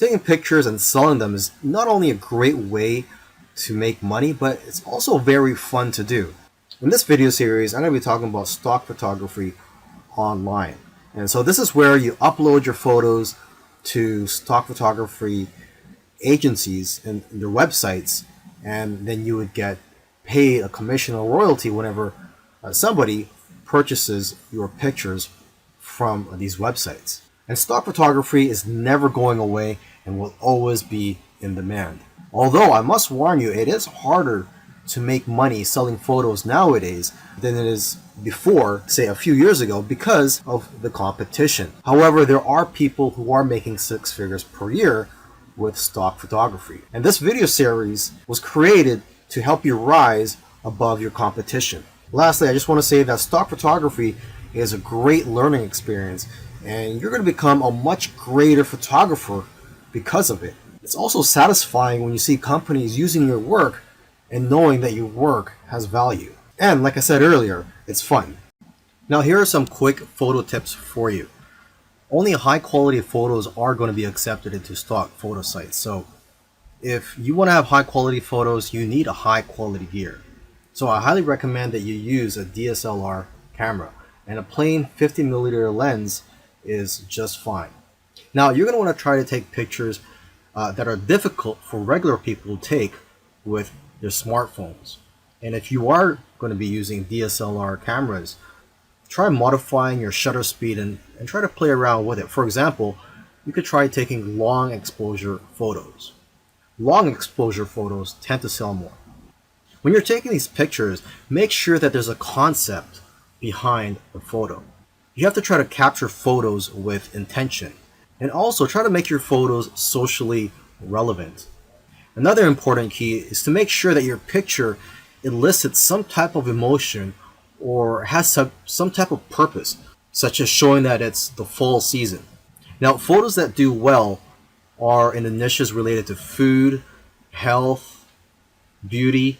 Taking pictures and selling them is not only a great way to make money, but it's also very fun to do. In this video series, I'm going to be talking about stock photography online. And so this is where you upload your photos to stock photography agencies and their websites, and then you would get paid a commission or royalty whenever somebody purchases your pictures from these websites. And stock photography is never going away and will always be in demand. Although I must warn you, it is harder to make money selling photos nowadays than it is before, say a few years ago, because of the competition. However, there are people who are making six figures per year with stock photography. And this video series was created to help you rise above your competition. Lastly, I just want to say that stock photography is a great learning experience, and you're going to become a much greater photographer because of it. It's also satisfying when you see companies using your work and knowing that your work has value. And like I said earlier, it's fun. Now here are some quick photo tips for you. Only high quality photos are going to be accepted into stock photo sites. So if you want to have high quality photos, you need a high quality gear. So I highly recommend that you use a DSLR camera, and a plain 50mm lens is just fine. Now you're going to want to try to take pictures that are difficult for regular people to take with their smartphones. And if you are going to be using DSLR cameras, try modifying your shutter speed and try to play around with it. For example, you could try taking long exposure photos. Long exposure photos tend to sell more. When you're taking these pictures, make sure that there's a concept behind the photo. You have to try to capture photos with intention, and also try to make your photos socially relevant. Another important key is to make sure that your picture elicits some type of emotion or has some type of purpose, such as showing that it's the fall season. Now, photos that do well are in the niches related to food, health, beauty,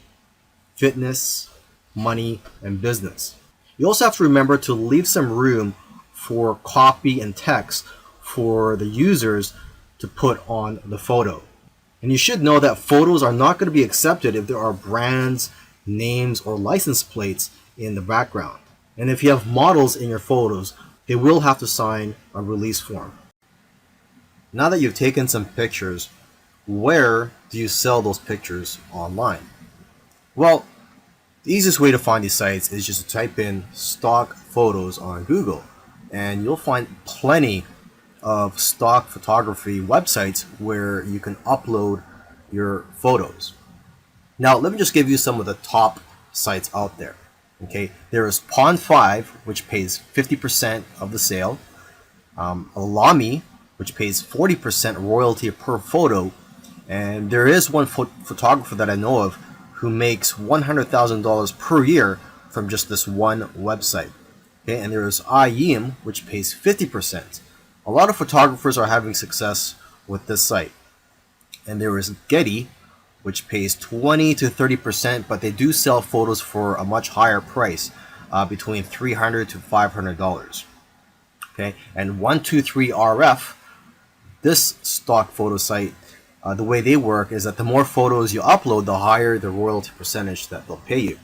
fitness, money, and business. You also have to remember to leave some room for copy and text for the users to put on the photo. And you should know that photos are not going to be accepted if there are brands, names, or license plates in the background. And if you have models in your photos, they will have to sign a release form. Now that you've taken some pictures, where do you sell those pictures online? Well, the easiest way to find these sites is just to type in stock photos on Google, and you'll find plenty of stock photography websites where you can upload your photos. Now, let me just give you some of the top sites out there. Okay, there is Pond5, which pays 50% of the sale. Alami, which pays 40% royalty per photo, and there is one photographer that I know of who makes $100,000 per year from just this one website. Okay, and there is IEM, which pays 50%. A lot of photographers are having success with this site. And there is Getty, which pays 20 to 30%, but they do sell photos for a much higher price, between $300 to $500. Okay, and 123RF, this stock photo site, the way they work is that the more photos you upload, the higher the royalty percentage that they'll pay you.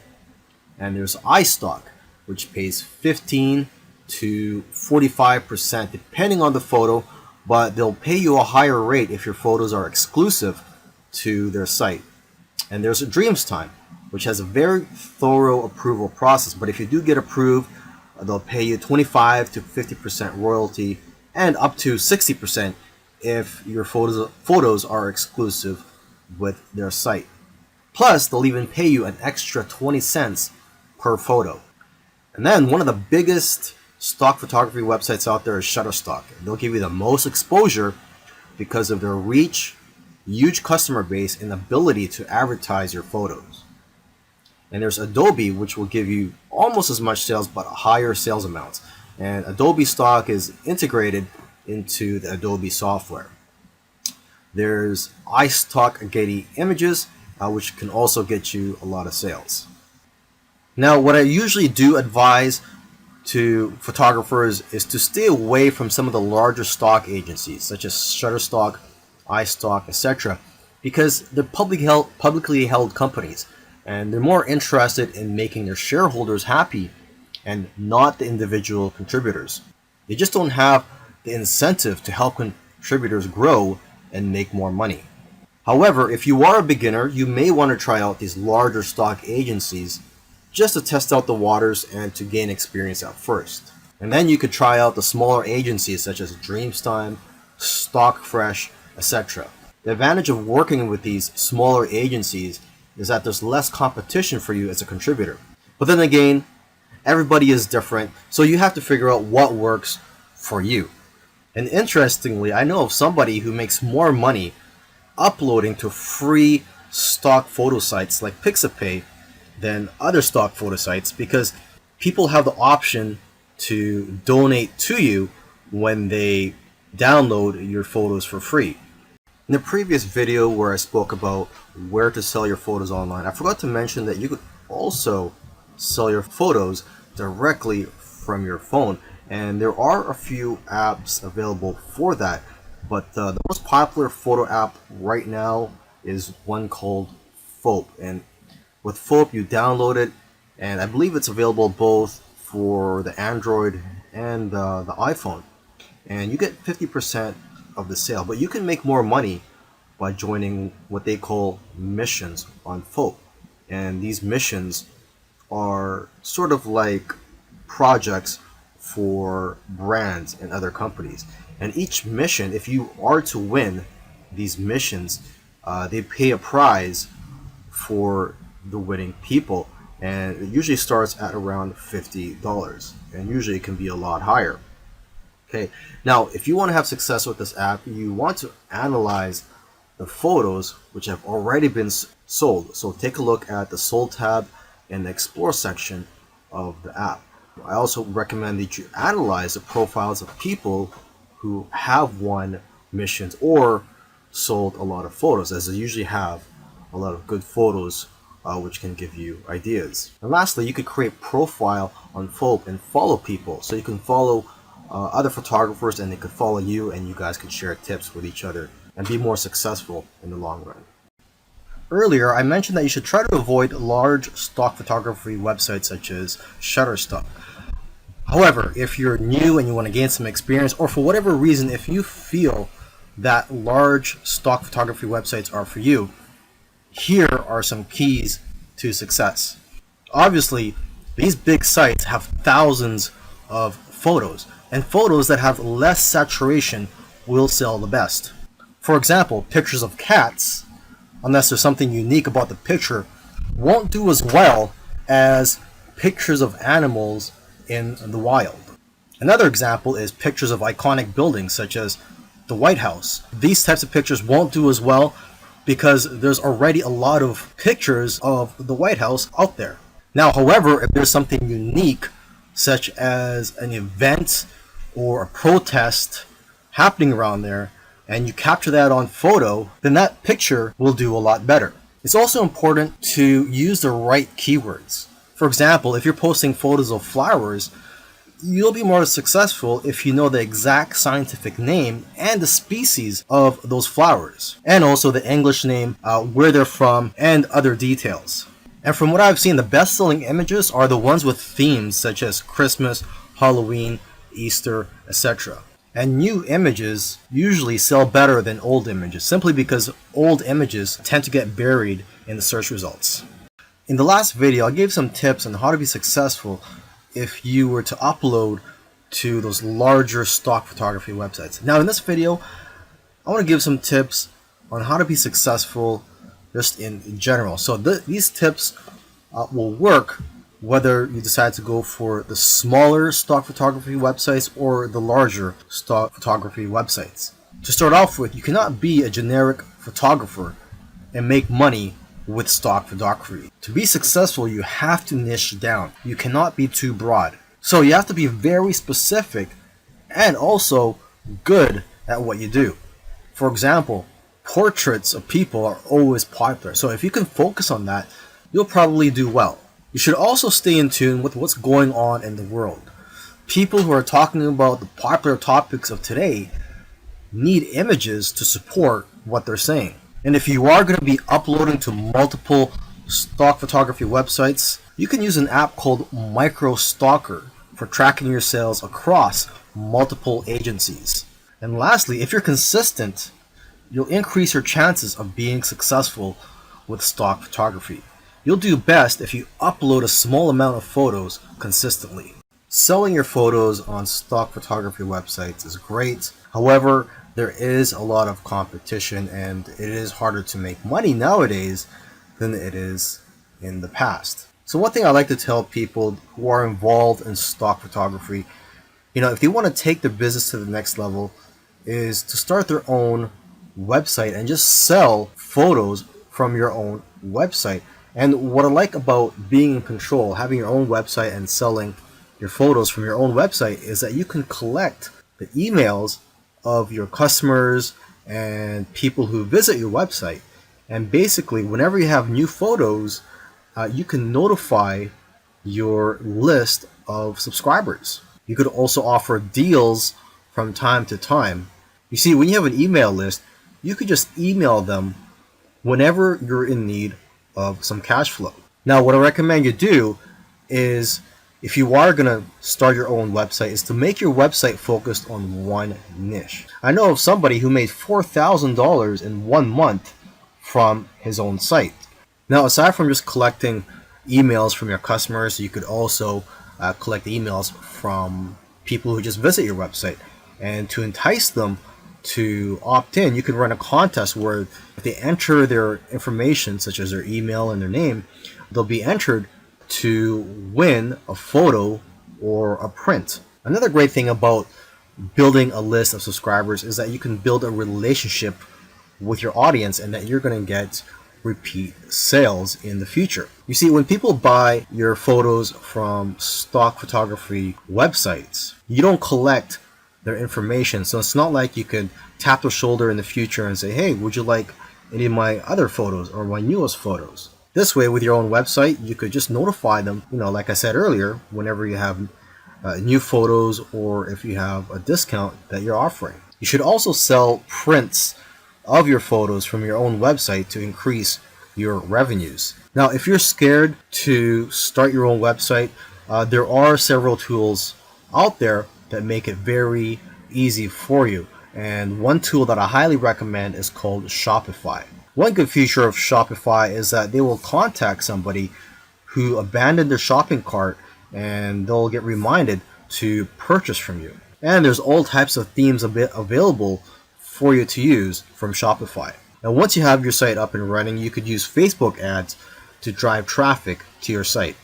And there's iStock, which pays 15 to 45% depending on the photo, but they'll pay you a higher rate if your photos are exclusive to their site. And there's a Dreamstime, which has a very thorough approval process, but if you do get approved, they'll pay you 25 to 50% royalty and up to 60% if your photos are exclusive with their site. Plus, they'll even pay you an extra 20 cents per photo. And then one of the biggest stock photography websites out there is Shutterstock. They'll give you the most exposure because of their reach, huge customer base, and ability to advertise your photos. And there's Adobe, which will give you almost as much sales but higher sales amounts. And Adobe stock is integrated into the Adobe software. There's iStock Getty Images, which can also get you a lot of sales. Now, what I usually do advise to photographers is to stay away from some of the larger stock agencies, such as Shutterstock iStock, etc. because they're publicly held companies, and they're more interested in making their shareholders happy and not the individual contributors. They just don't have the incentive to help contributors grow and make more money. However, if you are a beginner, you may want to try out these larger stock agencies just to test out the waters and to gain experience at first. And then you could try out the smaller agencies such as Dreamstime, Stockfresh, etc. The advantage of working with these smaller agencies is that there's less competition for you as a contributor. But then again, everybody is different, so you have to figure out what works for you. And interestingly, I know of somebody who makes more money uploading to free stock photo sites like Pixabay than other stock photo sites because people have the option to donate to you when they download your photos for free. In the previous video where I spoke about where to sell your photos online, I forgot to mention that you could also sell your photos directly from your phone, and there are a few apps available for that, but the most popular photo app right now is one called Fope. And with Fope, you download it, and I believe it's available both for the Android and the iPhone, and you get 50% of the sale. But you can make more money by joining what they call missions on Fope, and these missions are sort of like projects for brands and other companies. And each mission, if you are to win these missions, they pay a prize for the winning people, and it usually starts at around $50, and usually it can be a lot higher. Okay, now if you want to have success with this app, you want to analyze the photos which have already been sold. So take a look at the sold tab in the explore section of the app. I also recommend that you analyze the profiles of people who have won missions or sold a lot of photos, as they usually have a lot of good photos which can give you ideas. And lastly, you could create profile on Fope and follow people. So you can follow other photographers and they could follow you, and you guys can share tips with each other and be more successful in the long run. Earlier, I mentioned that you should try to avoid large stock photography websites such as Shutterstock. However, if you're new and you want to gain some experience, or for whatever reason, if you feel that large stock photography websites are for you, here are some keys to success. Obviously, these big sites have thousands of photos, and photos that have less saturation will sell the best. For example, pictures of cats, unless there's something unique about the picture, won't do as well as pictures of animals in the wild. Another example is pictures of iconic buildings such as the White House. These types of pictures won't do as well because there's already a lot of pictures of the White House out there. Now, however, if there's something unique such as an event or a protest happening around there, and you capture that on photo, then that picture will do a lot better. It's also important to use the right keywords. For example, if you're posting photos of flowers, you'll be more successful if you know the exact scientific name and the species of those flowers, and also the English name, where they're from, and other details. And from what I've seen, the best-selling images are the ones with themes such as Christmas, Halloween, Easter, etc. And new images usually sell better than old images, simply because old images tend to get buried in the search results. In the last video, I gave some tips on how to be successful if you were to upload to those larger stock photography websites. Now in this video, I want to give some tips on how to be successful just in general. So these tips will work whether you decide to go for the smaller stock photography websites or the larger stock photography websites. To start off with, you cannot be a generic photographer and make money with stock photography. To be successful, you have to niche down. You cannot be too broad. So you have to be very specific and also good at what you do. For example, portraits of people are always popular. So if you can focus on that, you'll probably do well. You should also stay in tune with what's going on in the world. People who are talking about the popular topics of today need images to support what they're saying. And if you are going to be uploading to multiple stock photography websites, you can use an app called MicroStalker for tracking your sales across multiple agencies. And lastly, if you're consistent, you'll increase your chances of being successful with stock photography. You'll do best if you upload a small amount of photos consistently. Selling your photos on stock photography websites is great. However, there is a lot of competition and it is harder to make money nowadays than it is in the past. So one thing I like to tell people who are involved in stock photography, if they want to take their business to the next level, is to start their own website and just sell photos from your own website. And what I like about being in control, having your own website and selling your photos from your own website, is that you can collect the emails of your customers and people who visit your website. And basically, whenever you have new photos, you can notify your list of subscribers. You could also offer deals from time to time. You see, when you have an email list, you could just email them whenever you're in need of some cash flow. Now, what I recommend you do is, if you are going to start your own website, is to make your website focused on one niche. I know of somebody who made $4,000 in 1 month from his own site. Now, aside from just collecting emails from your customers, you could also collect emails from people who just visit your website. And to entice them to opt in, you can run a contest where if they enter their information, such as their email and their name, they'll be entered to win a photo or a print. Another great thing about building a list of subscribers is that you can build a relationship with your audience and that you're going to get repeat sales in the future. You see, when people buy your photos from stock photography websites, you don't collect their information. So it's not like you could tap their shoulder in the future and say, hey, would you like any of my other photos or my newest photos? This way, with your own website, you could just notify them, like I said earlier, whenever you have new photos or if you have a discount that you're offering. You should also sell prints of your photos from your own website to increase your revenues. Now, if you're scared to start your own website, there are several tools out there that make it very easy for you. And one tool that I highly recommend is called Shopify. One good feature of Shopify is that they will contact somebody who abandoned their shopping cart and they'll get reminded to purchase from you. And there's all types of themes available for you to use from Shopify. Now, once you have your site up and running, you could use Facebook ads to drive traffic to your site.